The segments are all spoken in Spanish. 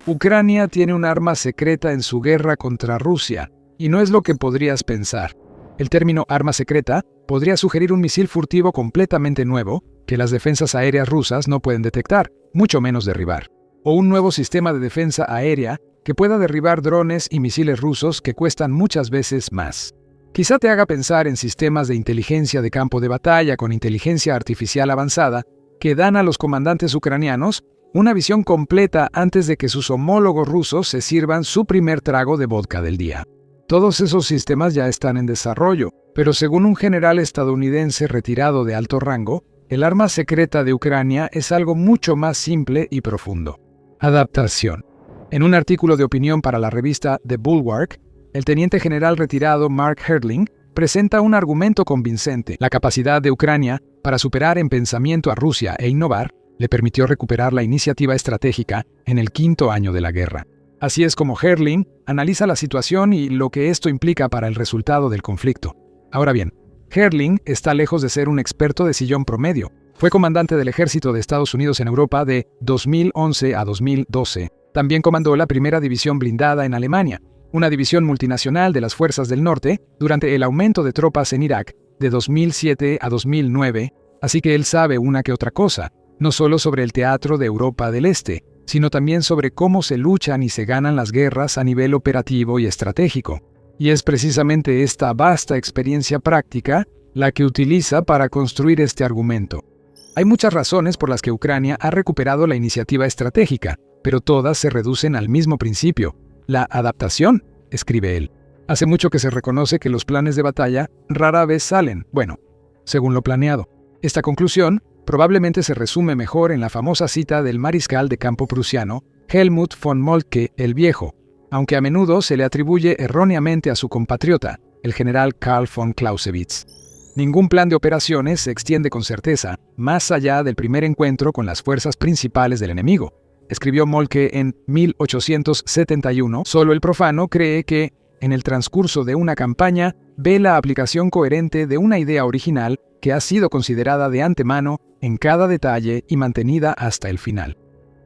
Ucrania tiene un arma secreta en su guerra contra Rusia, y no es lo que podrías pensar. El término arma secreta podría sugerir un misil furtivo completamente nuevo que las defensas aéreas rusas no pueden detectar, mucho menos derribar. O un nuevo sistema de defensa aérea que pueda derribar drones y misiles rusos que cuestan muchas veces más. Quizá te haga pensar en sistemas de inteligencia de campo de batalla con inteligencia artificial avanzada que dan a los comandantes ucranianos una visión completa antes de que sus homólogos rusos se sirvan su primer trago de vodka del día. Todos esos sistemas ya están en desarrollo, pero según un general estadounidense retirado de alto rango, el arma secreta de Ucrania es algo mucho más simple y profundo. Adaptación. En un artículo de opinión para la revista The Bulwark, el teniente general retirado Mark Hertling presenta un argumento convincente. La capacidad de Ucrania para superar en pensamiento a Rusia e innovar le permitió recuperar la iniciativa estratégica en el 5º año de la guerra. Así es como Hertling analiza la situación y lo que esto implica para el resultado del conflicto. Ahora bien, Hertling está lejos de ser un experto de sillón promedio. Fue comandante del ejército de Estados Unidos en Europa de 2011 a 2012. También comandó la primera división blindada en Alemania, una división multinacional de las Fuerzas del Norte, durante el aumento de tropas en Irak de 2007 a 2009, así que él sabe una que otra cosa, no solo sobre el teatro de Europa del Este, sino también sobre cómo se luchan y se ganan las guerras a nivel operativo y estratégico. Y es precisamente esta vasta experiencia práctica la que utiliza para construir este argumento. Hay muchas razones por las que Ucrania ha recuperado la iniciativa estratégica, pero todas se reducen al mismo principio: la adaptación, escribe él. Hace mucho que se reconoce que los planes de batalla rara vez salen, según lo planeado. Esta conclusión probablemente se resume mejor en la famosa cita del mariscal de campo prusiano Helmut von Moltke el Viejo, aunque a menudo se le atribuye erróneamente a su compatriota, el general Karl von Clausewitz. Ningún plan de operaciones se extiende con certeza más allá del primer encuentro con las fuerzas principales del enemigo, escribió Moltke en 1871. Solo el profano cree que, en el transcurso de una campaña, ve la aplicación coherente de una idea original que ha sido considerada de antemano en cada detalle y mantenida hasta el final.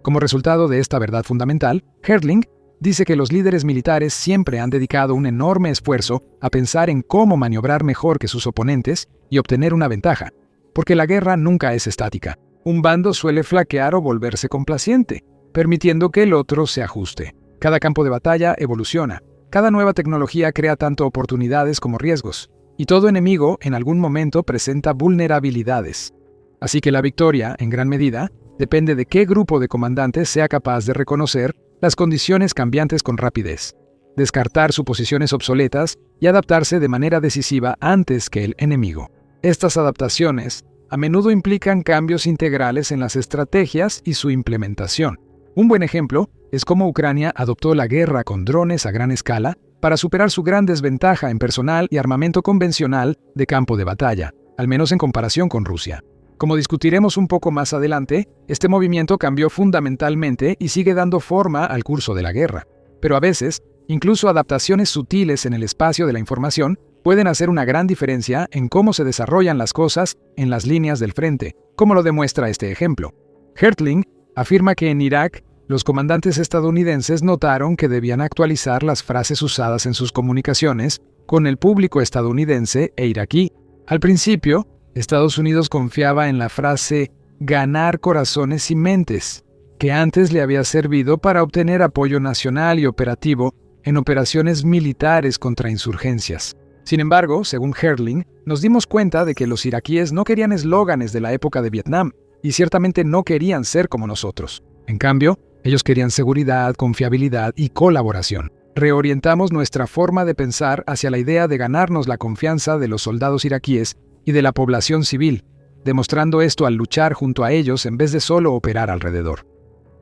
Como resultado de esta verdad fundamental, Hertling dice que los líderes militares siempre han dedicado un enorme esfuerzo a pensar en cómo maniobrar mejor que sus oponentes y obtener una ventaja, porque la guerra nunca es estática. Un bando suele flaquear o volverse complaciente, permitiendo que el otro se ajuste. Cada campo de batalla evoluciona. Cada nueva tecnología crea tanto oportunidades como riesgos, y todo enemigo en algún momento presenta vulnerabilidades. Así que la victoria, en gran medida, depende de qué grupo de comandantes sea capaz de reconocer las condiciones cambiantes con rapidez, descartar suposiciones obsoletas y adaptarse de manera decisiva antes que el enemigo. Estas adaptaciones a menudo implican cambios integrales en las estrategias y su implementación. Un buen ejemplo es cómo Ucrania adoptó la guerra con drones a gran escala para superar su gran desventaja en personal y armamento convencional de campo de batalla, al menos en comparación con Rusia. Como discutiremos un poco más adelante, este movimiento cambió fundamentalmente y sigue dando forma al curso de la guerra. Pero a veces, incluso adaptaciones sutiles en el espacio de la información pueden hacer una gran diferencia en cómo se desarrollan las cosas en las líneas del frente, como lo demuestra este ejemplo. Hertling afirma que en Irak, los comandantes estadounidenses notaron que debían actualizar las frases usadas en sus comunicaciones con el público estadounidense e iraquí. Al principio, Estados Unidos confiaba en la frase «ganar corazones y mentes», que antes le había servido para obtener apoyo nacional y operativo en operaciones militares contra insurgencias. Sin embargo, según Hertling, nos dimos cuenta de que los iraquíes no querían eslóganes de la época de Vietnam, y ciertamente no querían ser como nosotros. En cambio, ellos querían seguridad, confiabilidad y colaboración. Reorientamos nuestra forma de pensar hacia la idea de ganarnos la confianza de los soldados iraquíes y de la población civil, demostrando esto al luchar junto a ellos en vez de solo operar alrededor.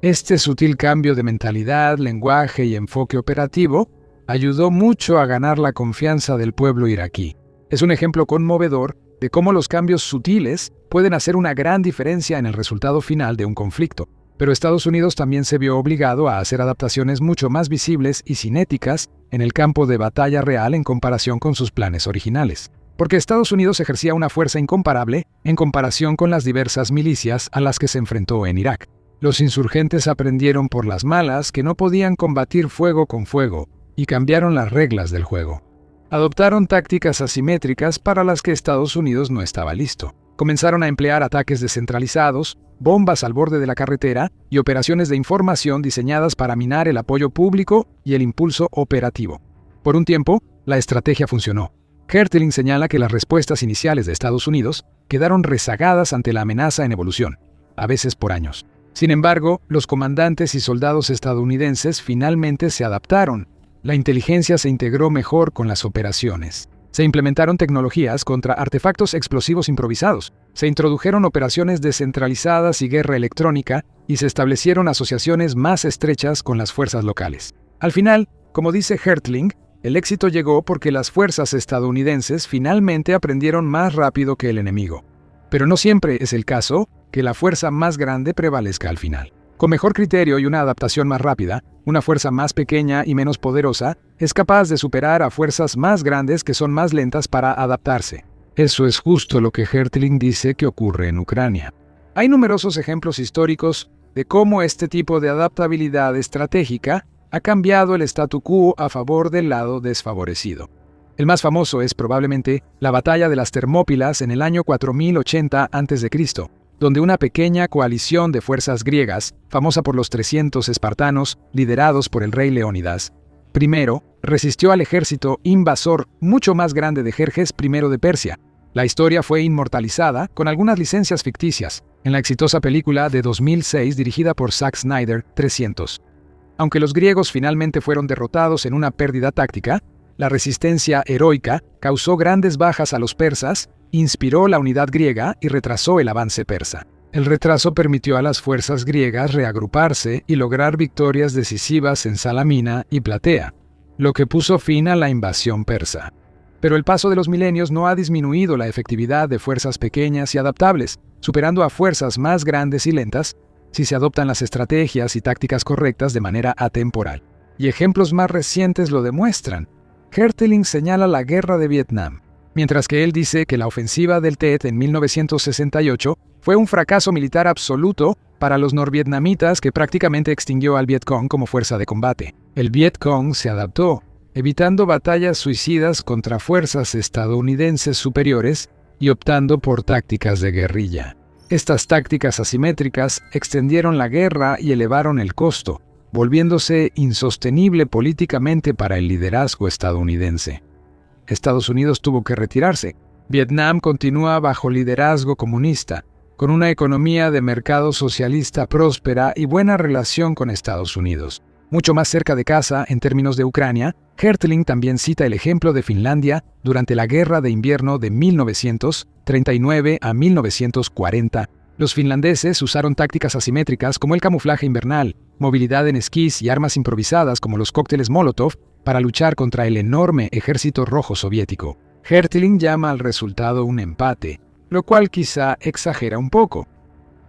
Este sutil cambio de mentalidad, lenguaje y enfoque operativo ayudó mucho a ganar la confianza del pueblo iraquí. Es un ejemplo conmovedor de cómo los cambios sutiles pueden hacer una gran diferencia en el resultado final de un conflicto. Pero Estados Unidos también se vio obligado a hacer adaptaciones mucho más visibles y cinéticas en el campo de batalla real en comparación con sus planes originales. Porque Estados Unidos ejercía una fuerza incomparable en comparación con las diversas milicias a las que se enfrentó en Irak. Los insurgentes aprendieron por las malas que no podían combatir fuego con fuego y cambiaron las reglas del juego. Adoptaron tácticas asimétricas para las que Estados Unidos no estaba listo. Comenzaron a emplear ataques descentralizados, bombas al borde de la carretera y operaciones de información diseñadas para minar el apoyo público y el impulso operativo. Por un tiempo, la estrategia funcionó. Hertling señala que las respuestas iniciales de Estados Unidos quedaron rezagadas ante la amenaza en evolución, a veces por años. Sin embargo, los comandantes y soldados estadounidenses finalmente se adaptaron. La inteligencia se integró mejor con las operaciones. Se implementaron tecnologías contra artefactos explosivos improvisados. Se introdujeron operaciones descentralizadas y guerra electrónica y se establecieron asociaciones más estrechas con las fuerzas locales. Al final, como dice Hertling, el éxito llegó porque las fuerzas estadounidenses finalmente aprendieron más rápido que el enemigo. Pero no siempre es el caso que la fuerza más grande prevalezca al final. Con mejor criterio y una adaptación más rápida, una fuerza más pequeña y menos poderosa es capaz de superar a fuerzas más grandes que son más lentas para adaptarse. Eso es justo lo que Hertling dice que ocurre en Ucrania. Hay numerosos ejemplos históricos de cómo este tipo de adaptabilidad estratégica ha cambiado el statu quo a favor del lado desfavorecido. El más famoso es probablemente la batalla de las Termópilas en el año 4080 a.C., donde una pequeña coalición de fuerzas griegas, famosa por los 300 espartanos liderados por el rey Leónidas I, resistió al ejército invasor mucho más grande de Jerjes I de Persia. La historia fue inmortalizada con algunas licencias ficticias en la exitosa película de 2006 dirigida por Zack Snyder, 300. Aunque los griegos finalmente fueron derrotados en una pérdida táctica, la resistencia heroica causó grandes bajas a los persas, inspiró la unidad griega y retrasó el avance persa. El retraso permitió a las fuerzas griegas reagruparse y lograr victorias decisivas en Salamina y Platea, lo que puso fin a la invasión persa. Pero el paso de los milenios no ha disminuido la efectividad de fuerzas pequeñas y adaptables, superando a fuerzas más grandes y lentas si se adoptan las estrategias y tácticas correctas de manera atemporal. Y ejemplos más recientes lo demuestran. Hertling señala la guerra de Vietnam, mientras que él dice que la ofensiva del Tet en 1968 fue un fracaso militar absoluto para los norvietnamitas que prácticamente extinguió al Vietcong como fuerza de combate. El Vietcong se adaptó, evitando batallas suicidas contra fuerzas estadounidenses superiores y optando por tácticas de guerrilla. Estas tácticas asimétricas extendieron la guerra y elevaron el costo, volviéndose insostenible políticamente para el liderazgo estadounidense. Estados Unidos tuvo que retirarse. Vietnam continúa bajo liderazgo comunista, con una economía de mercado socialista próspera y buena relación con Estados Unidos. Mucho más cerca de casa, en términos de Ucrania, Hertling también cita el ejemplo de Finlandia durante la Guerra de Invierno de 1939 a 1940. Los finlandeses usaron tácticas asimétricas como el camuflaje invernal, movilidad en esquís y armas improvisadas como los cócteles Molotov para luchar contra el enorme ejército rojo soviético. Hertling llama al resultado un empate, lo cual quizá exagera un poco.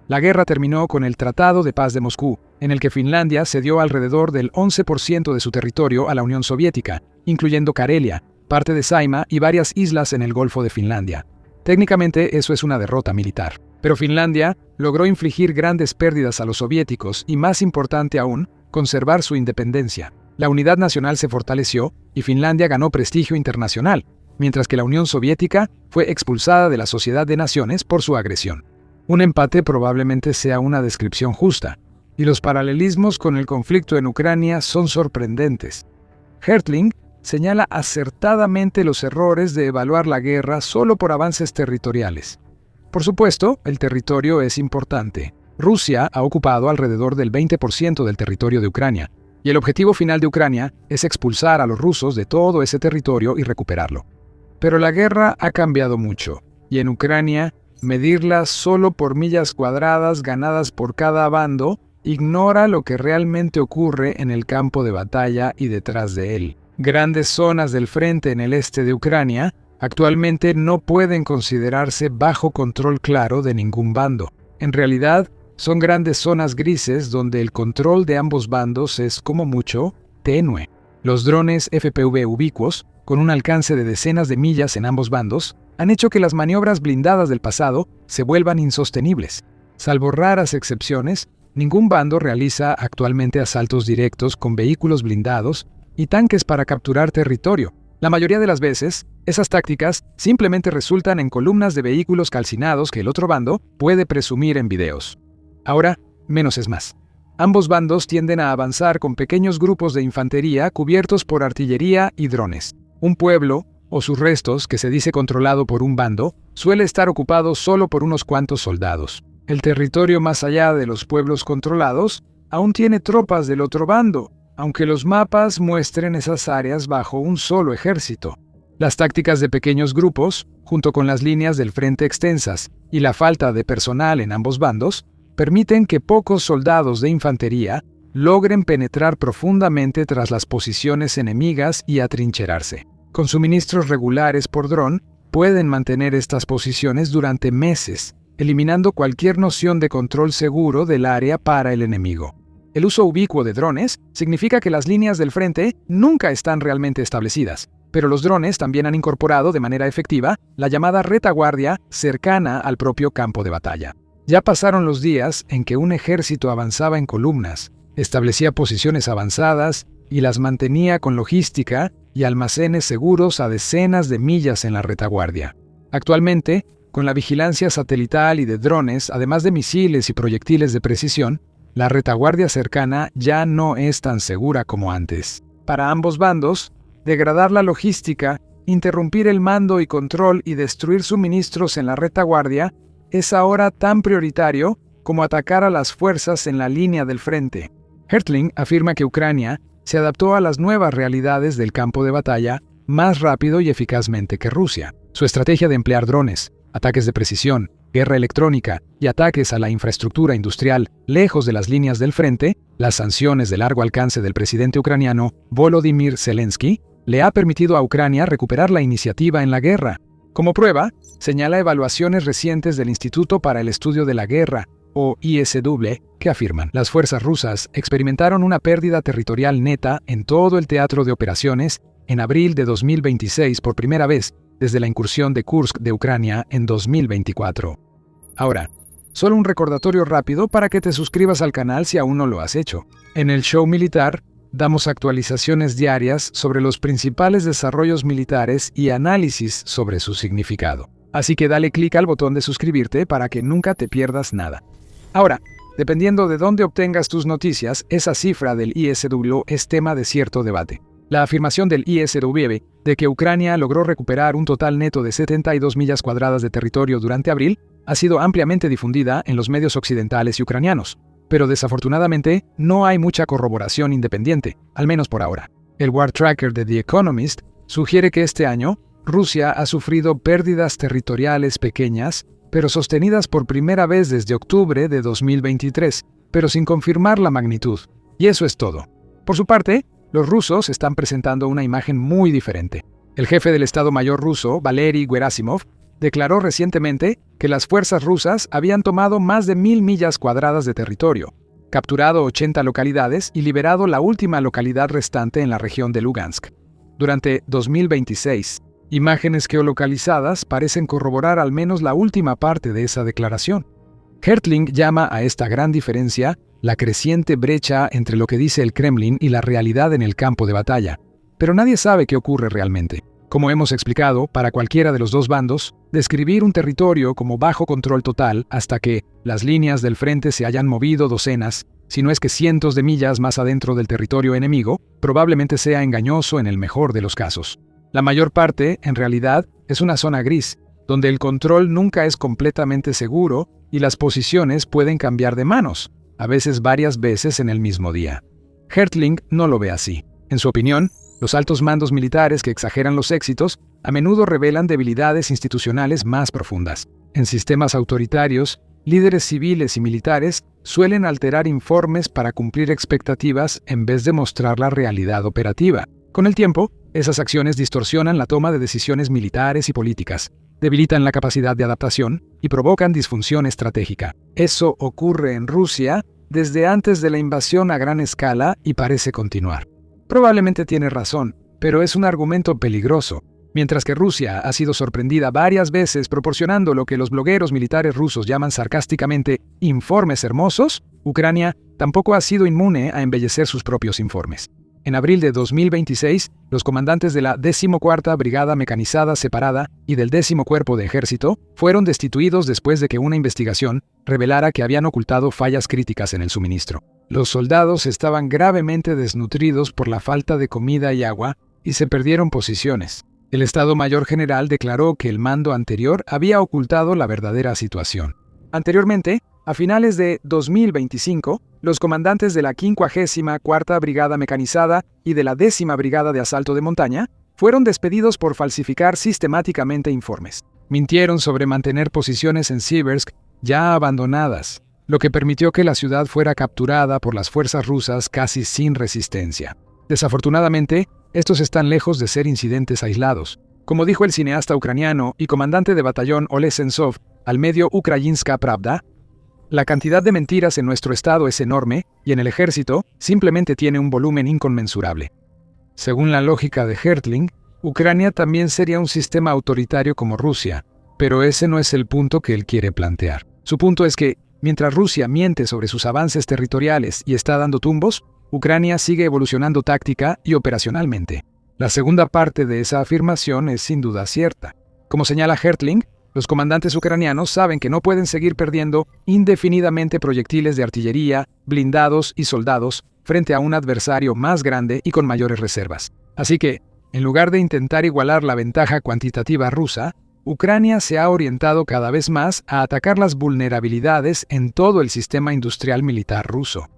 La guerra terminó con el Tratado de Paz de Moscú, en el que Finlandia cedió alrededor del 11% de su territorio a la Unión Soviética, incluyendo Karelia, parte de Saima y varias islas en el Golfo de Finlandia. Técnicamente eso es una derrota militar. Pero Finlandia logró infligir grandes pérdidas a los soviéticos y, más importante aún, conservar su independencia. La unidad nacional se fortaleció y Finlandia ganó prestigio internacional, mientras que la Unión Soviética fue expulsada de la Sociedad de Naciones por su agresión. Un empate probablemente sea una descripción justa, y los paralelismos con el conflicto en Ucrania son sorprendentes. Hertling señala acertadamente los errores de evaluar la guerra solo por avances territoriales. Por supuesto, el territorio es importante. Rusia ha ocupado alrededor del 20% del territorio de Ucrania, y el objetivo final de Ucrania es expulsar a los rusos de todo ese territorio y recuperarlo. Pero la guerra ha cambiado mucho, y en Ucrania, medirla solo por millas cuadradas ganadas por cada bando ignora lo que realmente ocurre en el campo de batalla y detrás de él. Grandes zonas del frente en el este de Ucrania actualmente no pueden considerarse bajo control claro de ningún bando. En realidad, son grandes zonas grises donde el control de ambos bandos es, como mucho, tenue. Los drones FPV ubicuos, con un alcance de decenas de millas en ambos bandos, han hecho que las maniobras blindadas del pasado se vuelvan insostenibles. Salvo raras excepciones, Ningún bando realiza actualmente asaltos directos con vehículos blindados y tanques para capturar territorio. La mayoría de las veces, esas tácticas simplemente resultan en columnas de vehículos calcinados que el otro bando puede presumir en videos. Ahora, menos es más. Ambos bandos tienden a avanzar con pequeños grupos de infantería cubiertos por artillería y drones. Un pueblo, o sus restos, que se dice controlado por un bando, suele estar ocupado solo por unos cuantos soldados. El territorio más allá de los pueblos controlados aún tiene tropas del otro bando, aunque los mapas muestren esas áreas bajo un solo ejército. Las tácticas de pequeños grupos, junto con las líneas del frente extensas y la falta de personal en ambos bandos, permiten que pocos soldados de infantería logren penetrar profundamente tras las posiciones enemigas y atrincherarse. Con suministros regulares por dron, pueden mantener estas posiciones durante meses, eliminando cualquier noción de control seguro del área para el enemigo. El uso ubicuo de drones significa que las líneas del frente nunca están realmente establecidas, pero los drones también han incorporado de manera efectiva la llamada retaguardia cercana al propio campo de batalla. Ya pasaron los días en que un ejército avanzaba en columnas, establecía posiciones avanzadas y las mantenía con logística y almacenes seguros a decenas de millas en la retaguardia. Actualmente, con la vigilancia satelital y de drones, además de misiles y proyectiles de precisión, la retaguardia cercana ya no es tan segura como antes. Para ambos bandos, degradar la logística, interrumpir el mando y control y destruir suministros en la retaguardia es ahora tan prioritario como atacar a las fuerzas en la línea del frente. Hertling afirma que Ucrania se adaptó a las nuevas realidades del campo de batalla más rápido y eficazmente que Rusia. Su estrategia de emplear drones, ataques de precisión, guerra electrónica y ataques a la infraestructura industrial lejos de las líneas del frente, las sanciones de largo alcance del presidente ucraniano Volodymyr Zelensky, le ha permitido a Ucrania recuperar la iniciativa en la guerra. Como prueba, señala evaluaciones recientes del Instituto para el Estudio de la Guerra, o ISW, que afirman: las fuerzas rusas experimentaron una pérdida territorial neta en todo el teatro de operaciones en abril de 2026 por primera vez desde la incursión de Kursk de Ucrania en 2024. Ahora, solo un recordatorio rápido para que te suscribas al canal si aún no lo has hecho. En el Show Militar, damos actualizaciones diarias sobre los principales desarrollos militares y análisis sobre su significado. Así que dale clic al botón de suscribirte para que nunca te pierdas nada. Ahora, dependiendo de dónde obtengas tus noticias, esa cifra del ISW es tema de cierto debate. La afirmación del ISW de que Ucrania logró recuperar un total neto de 72 millas cuadradas de territorio durante abril ha sido ampliamente difundida en los medios occidentales y ucranianos, pero desafortunadamente no hay mucha corroboración independiente, al menos por ahora. El War Tracker de The Economist sugiere que este año Rusia ha sufrido pérdidas territoriales pequeñas, pero sostenidas por primera vez desde octubre de 2023, pero sin confirmar la magnitud. Y eso es todo. Por su parte, los rusos están presentando una imagen muy diferente. El jefe del Estado Mayor ruso, Valery Gerasimov, declaró recientemente que las fuerzas rusas habían tomado más de 1000 millas cuadradas de territorio, capturado 80 localidades y liberado la última localidad restante en la región de Lugansk. Durante 2026, imágenes geolocalizadas parecen corroborar al menos la última parte de esa declaración. Hertling llama a esta gran diferencia la creciente brecha entre lo que dice el Kremlin y la realidad en el campo de batalla, pero nadie sabe qué ocurre realmente. Como hemos explicado, para cualquiera de los dos bandos, describir un territorio como bajo control total hasta que las líneas del frente se hayan movido docenas, si no es que cientos de millas más adentro del territorio enemigo, probablemente sea engañoso en el mejor de los casos. La mayor parte, en realidad, es una zona gris, donde el control nunca es completamente seguro y las posiciones pueden cambiar de manos, a veces varias veces en el mismo día. Hertling no lo ve así. En su opinión, los altos mandos militares que exageran los éxitos a menudo revelan debilidades institucionales más profundas. En sistemas autoritarios, líderes civiles y militares suelen alterar informes para cumplir expectativas en vez de mostrar la realidad operativa. Con el tiempo, esas acciones distorsionan la toma de decisiones militares y políticas, debilitan la capacidad de adaptación y provocan disfunción estratégica. Eso ocurre en Rusia desde antes de la invasión a gran escala y parece continuar. Probablemente tiene razón, pero es un argumento peligroso. Mientras que Rusia ha sido sorprendida varias veces proporcionando lo que los blogueros militares rusos llaman sarcásticamente informes hermosos, Ucrania tampoco ha sido inmune a embellecer sus propios informes. En abril de 2026, los comandantes de la 14ª Brigada Mecanizada Separada y del 10º Cuerpo de Ejército fueron destituidos después de que una investigación revelara que habían ocultado fallas críticas en el suministro. Los soldados estaban gravemente desnutridos por la falta de comida y agua y se perdieron posiciones. El Estado Mayor General declaró que el mando anterior había ocultado la verdadera situación. Anteriormente, a finales de 2025, los comandantes de la 54ª Brigada Mecanizada y de la 10ª Brigada de Asalto de Montaña fueron despedidos por falsificar sistemáticamente informes. Mintieron sobre mantener posiciones en Siversk ya abandonadas, lo que permitió que la ciudad fuera capturada por las fuerzas rusas casi sin resistencia. Desafortunadamente, estos están lejos de ser incidentes aislados. Como dijo el cineasta ucraniano y comandante de batallón Oleh Sentsov al medio Ukrayinska Pravda, la cantidad de mentiras en nuestro estado es enorme y en el ejército simplemente tiene un volumen inconmensurable. Según la lógica de Hertling, Ucrania también sería un sistema autoritario como Rusia, pero ese no es el punto que él quiere plantear. Su punto es que, mientras Rusia miente sobre sus avances territoriales y está dando tumbos, Ucrania sigue evolucionando táctica y operacionalmente. La segunda parte de esa afirmación es sin duda cierta. Como señala Hertling, los comandantes ucranianos saben que no pueden seguir perdiendo indefinidamente proyectiles de artillería, blindados y soldados frente a un adversario más grande y con mayores reservas. Así que, en lugar de intentar igualar la ventaja cuantitativa rusa, Ucrania se ha orientado cada vez más a atacar las vulnerabilidades en todo el sistema industrial militar ruso.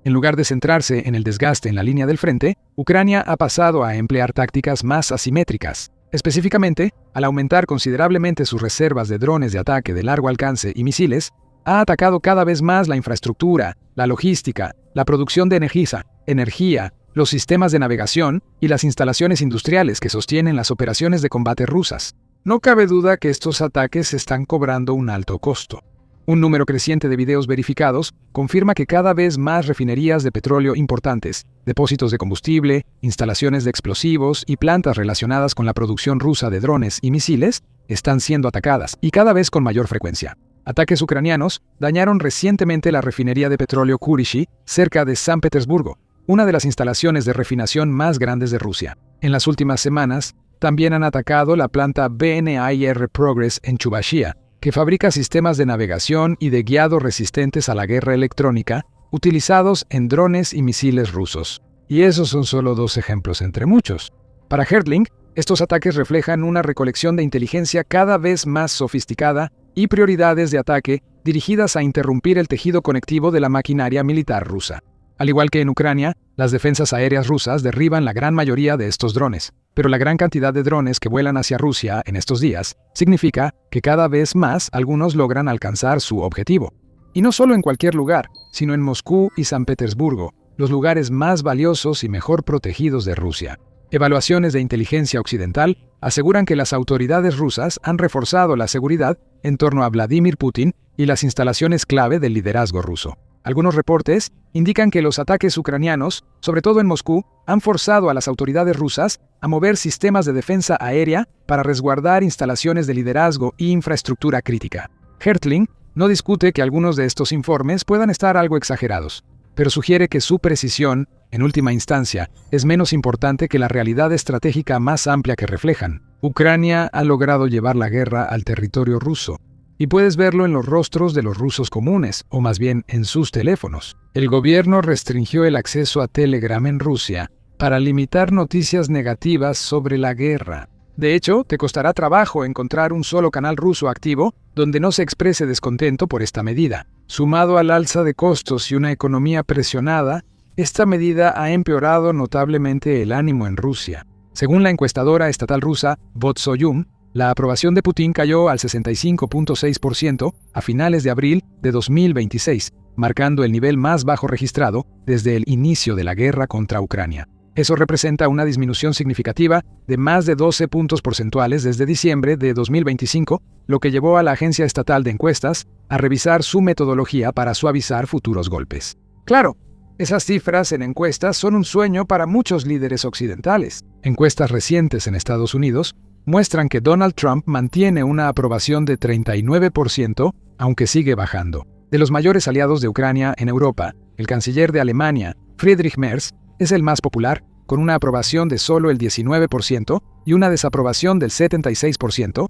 En lugar de centrarse en el desgaste en la línea del frente, Ucrania ha pasado a emplear tácticas más asimétricas. Específicamente, al aumentar considerablemente sus reservas de drones de ataque de largo alcance y misiles, ha atacado cada vez más la infraestructura, la logística, la producción de energía, los sistemas de navegación y las instalaciones industriales que sostienen las operaciones de combate rusas. No cabe duda que estos ataques están cobrando un alto costo. Un número creciente de videos verificados confirma que cada vez más refinerías de petróleo importantes, depósitos de combustible, instalaciones de explosivos y plantas relacionadas con la producción rusa de drones y misiles están siendo atacadas, y cada vez con mayor frecuencia. Ataques ucranianos dañaron recientemente la refinería de petróleo Kurishi, cerca de San Petersburgo, una de las instalaciones de refinación más grandes de Rusia. En las últimas semanas, también han atacado la planta BNIR Progress en Chuvashia, que fabrica sistemas de navegación y de guiado resistentes a la guerra electrónica, utilizados en drones y misiles rusos. Y esos son solo dos ejemplos entre muchos. Para Hertling, estos ataques reflejan una recolección de inteligencia cada vez más sofisticada y prioridades de ataque dirigidas a interrumpir el tejido conectivo de la maquinaria militar rusa. Al igual que en Ucrania, las defensas aéreas rusas derriban la gran mayoría de estos drones, pero la gran cantidad de drones que vuelan hacia Rusia en estos días significa que cada vez más algunos logran alcanzar su objetivo. Y no solo en cualquier lugar, sino en Moscú y San Petersburgo, los lugares más valiosos y mejor protegidos de Rusia. Evaluaciones de inteligencia occidental aseguran que las autoridades rusas han reforzado la seguridad en torno a Vladimir Putin y las instalaciones clave del liderazgo ruso. Algunos reportes indican que los ataques ucranianos, sobre todo en Moscú, han forzado a las autoridades rusas a mover sistemas de defensa aérea para resguardar instalaciones de liderazgo e infraestructura crítica. Hertling no discute que algunos de estos informes puedan estar algo exagerados, pero sugiere que su precisión, en última instancia, es menos importante que la realidad estratégica más amplia que reflejan. Ucrania ha logrado llevar la guerra al territorio ruso. Y puedes verlo en los rostros de los rusos comunes, o más bien en sus teléfonos. El gobierno restringió el acceso a Telegram en Rusia para limitar noticias negativas sobre la guerra. De hecho, te costará trabajo encontrar un solo canal ruso activo donde no se exprese descontento por esta medida. Sumado al alza de costos y una economía presionada, esta medida ha empeorado notablemente el ánimo en Rusia. Según la encuestadora estatal rusa Votsoyum, la aprobación de Putin cayó al 65.6% a finales de abril de 2026, marcando el nivel más bajo registrado desde el inicio de la guerra contra Ucrania. Eso representa una disminución significativa de más de 12 puntos porcentuales desde diciembre de 2025, lo que llevó a la Agencia Estatal de Encuestas a revisar su metodología para suavizar futuros golpes. Claro, esas cifras en encuestas son un sueño para muchos líderes occidentales. Encuestas recientes en Estados Unidos muestran que Donald Trump mantiene una aprobación de 39%, aunque sigue bajando. De los mayores aliados de Ucrania en Europa, el canciller de Alemania, Friedrich Merz, es el más popular, con una aprobación de solo el 19% y una desaprobación del 76%.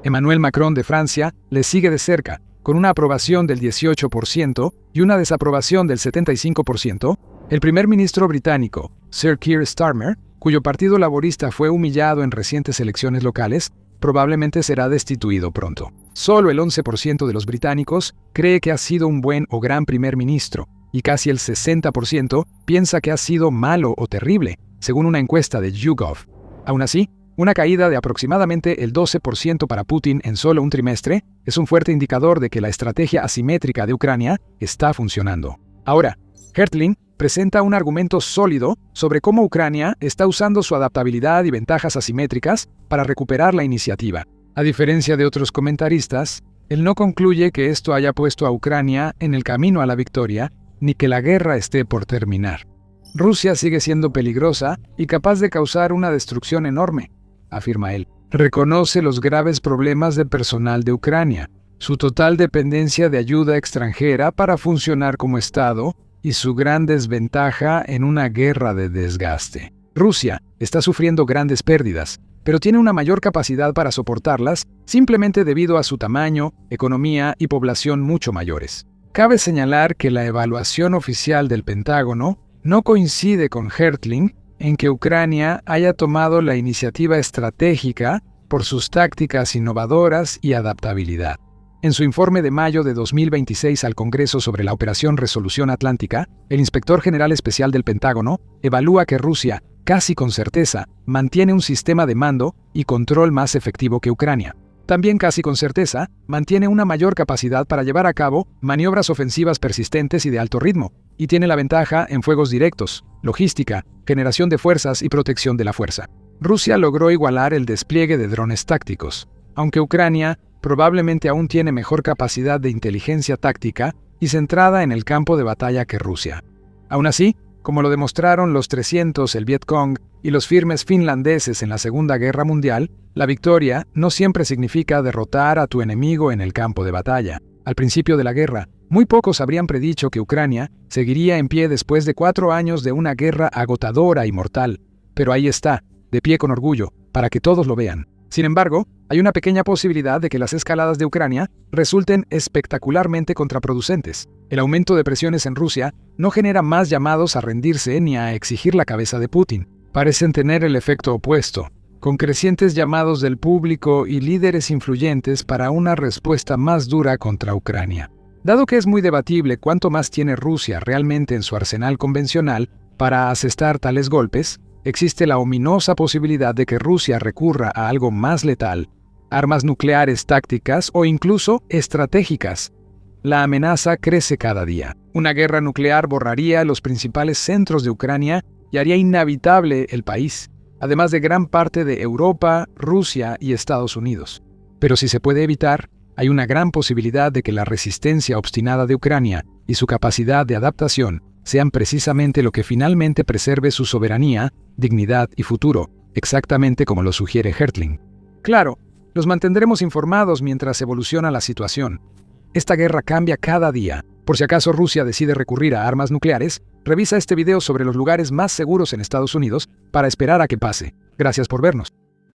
Emmanuel Macron de Francia le sigue de cerca, con una aprobación del 18% y una desaprobación del 75%. El primer ministro británico, Sir Keir Starmer, cuyo partido laborista fue humillado en recientes elecciones locales, probablemente será destituido pronto. Solo el 11% de los británicos cree que ha sido un buen o gran primer ministro, y casi el 60% piensa que ha sido malo o terrible, según una encuesta de YouGov. Aún así, una caída de aproximadamente el 12% para Putin en solo un trimestre es un fuerte indicador de que la estrategia asimétrica de Ucrania está funcionando. Ahora, Hertling presenta un argumento sólido sobre cómo Ucrania está usando su adaptabilidad y ventajas asimétricas para recuperar la iniciativa. A diferencia de otros comentaristas, él no concluye que esto haya puesto a Ucrania en el camino a la victoria, ni que la guerra esté por terminar. Rusia sigue siendo peligrosa y capaz de causar una destrucción enorme, afirma él. Reconoce los graves problemas de personal de Ucrania, su total dependencia de ayuda extranjera para funcionar como Estado y su gran desventaja en una guerra de desgaste. Rusia está sufriendo grandes pérdidas, pero tiene una mayor capacidad para soportarlas simplemente debido a su tamaño, economía y población mucho mayores. Cabe señalar que la evaluación oficial del Pentágono no coincide con Hertling en que Ucrania haya tomado la iniciativa estratégica por sus tácticas innovadoras y adaptabilidad. En su informe de mayo de 2026 al Congreso sobre la Operación Resolución Atlántica, el inspector general especial del Pentágono evalúa que Rusia, casi con certeza, mantiene un sistema de mando y control más efectivo que Ucrania. También casi con certeza, mantiene una mayor capacidad para llevar a cabo maniobras ofensivas persistentes y de alto ritmo, y tiene la ventaja en fuegos directos, logística, generación de fuerzas y protección de la fuerza. Rusia logró igualar el despliegue de drones tácticos, aunque Ucrania probablemente aún tiene mejor capacidad de inteligencia táctica y centrada en el campo de batalla que Rusia. Aún así, como lo demostraron los 300, el Vietcong y los firmes finlandeses en la Segunda Guerra Mundial, la victoria no siempre significa derrotar a tu enemigo en el campo de batalla. Al principio de la guerra, muy pocos habrían predicho que Ucrania seguiría en pie después de 4 años de una guerra agotadora y mortal. Pero ahí está, de pie con orgullo, para que todos lo vean. Sin embargo, hay una pequeña posibilidad de que las escaladas de Ucrania resulten espectacularmente contraproducentes. El aumento de presiones en Rusia no genera más llamados a rendirse ni a exigir la cabeza de Putin. Parecen tener el efecto opuesto, con crecientes llamados del público y líderes influyentes para una respuesta más dura contra Ucrania. Dado que es muy debatible cuánto más tiene Rusia realmente en su arsenal convencional para asestar tales golpes, existe la ominosa posibilidad de que Rusia recurra a algo más letal, armas nucleares tácticas o incluso estratégicas. La amenaza crece cada día. Una guerra nuclear borraría los principales centros de Ucrania y haría inhabitable el país, además de gran parte de Europa, Rusia y Estados Unidos. Pero si se puede evitar, hay una gran posibilidad de que la resistencia obstinada de Ucrania y su capacidad de adaptación sean precisamente lo que finalmente preserve su soberanía, dignidad y futuro, exactamente como lo sugiere Hertling. Claro, los mantendremos informados mientras evoluciona la situación. Esta guerra cambia cada día. Por si acaso Rusia decide recurrir a armas nucleares, revisa este video sobre los lugares más seguros en Estados Unidos para esperar a que pase. Gracias por vernos.